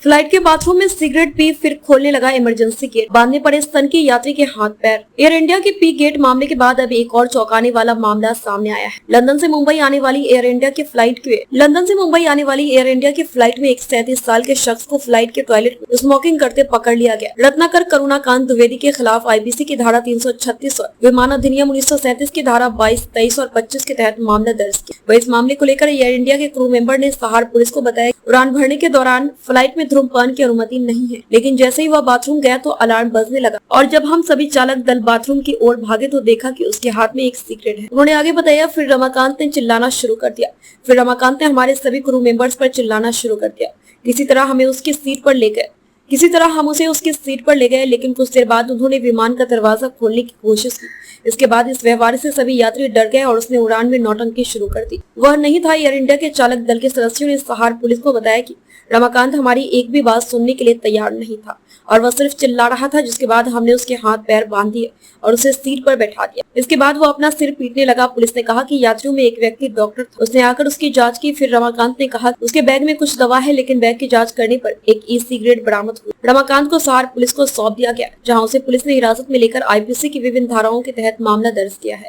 Flight के bathroom में cigarette P फिर खोलने लगा इमरजेंसी गेट, बांधने पड़े स्तन के यात्री के हाथ पैर। एयर इंडिया के पी गेट मामले के बाद अब एक और चौंकाने वाला मामला सामने आया है। लंदन से मुंबई आने वाली एयर इंडिया की फ्लाइट में एक 37 साल के शख्स को फ्लाइट के टॉयलेट में स्मोकिंग करते पकड़ लिया गया। रत्नाकर करुणाकांत द्विवेदी के खिलाफ आईपीसी की धारा 336 और विमान अधिनियम 1937 की धारा 22, 23 और 25 के तहत मामला दर्ज किया। वह इस मामले को लेकर एयर इंडिया के क्रू मेंबर ने सहार पुलिस को बताया उड़ान भरने के दौरान फ्लाइट में धूम्रपान की अनुमति नहीं है, लेकिन जैसे ही वह बाथरूम गया तो अलार्म बजने लगा और जब हम सभी चालक दल बाथरूम की ओर भागे तो देखा कि उसके हाथ में एक सिगरेट है। उन्होंने आगे बताया, फिर रमाकांत ने चिल्लाना शुरू कर दिया। फिर रमाकांत ने हमारे सभी क्रू मेंबर्स पर चिल्लाना शुरू कर दिया। किसी तरह हम उसे उसकी सीट पर ले गए, लेकिन कुछ देर बाद उन्होंने विमान का दरवाजा खोलने की कोशिश की। इसके बाद इस व्यवहार से सभी यात्री डर गए और उसने उड़ान में नौटंकी शुरू कर दी। वह नहीं था। एयर इंडिया के चालक दल के सदस्यों ने सहार पुलिस को बताया कि रमाकांत हमारी एक भी बात सुनने के लिए तैयार नहीं था और वह सिर्फ चिल्ला रहा था, जिसके बाद हमने उसके हाथ पैर बांध दिए और उसे सीट पर बैठा दिया। इसके बाद वो अपना सिर पीटने लगा। पुलिस ने कहा कि यात्रियों में एक व्यक्ति डॉक्टर था, उसने आकर उसकी जांच की। फिर रमाकांत ने कहा उसके बैग में कुछ दवा है, लेकिन बैग की जांच करने पर एक ई सिगरेट बरामद हुई। रमाकांत को सहार पुलिस को सौंप दिया गया, जहाँ उसे पुलिस ने हिरासत में लेकर आईपीसी की विभिन्न धाराओं के तहत मामला दर्ज किया है।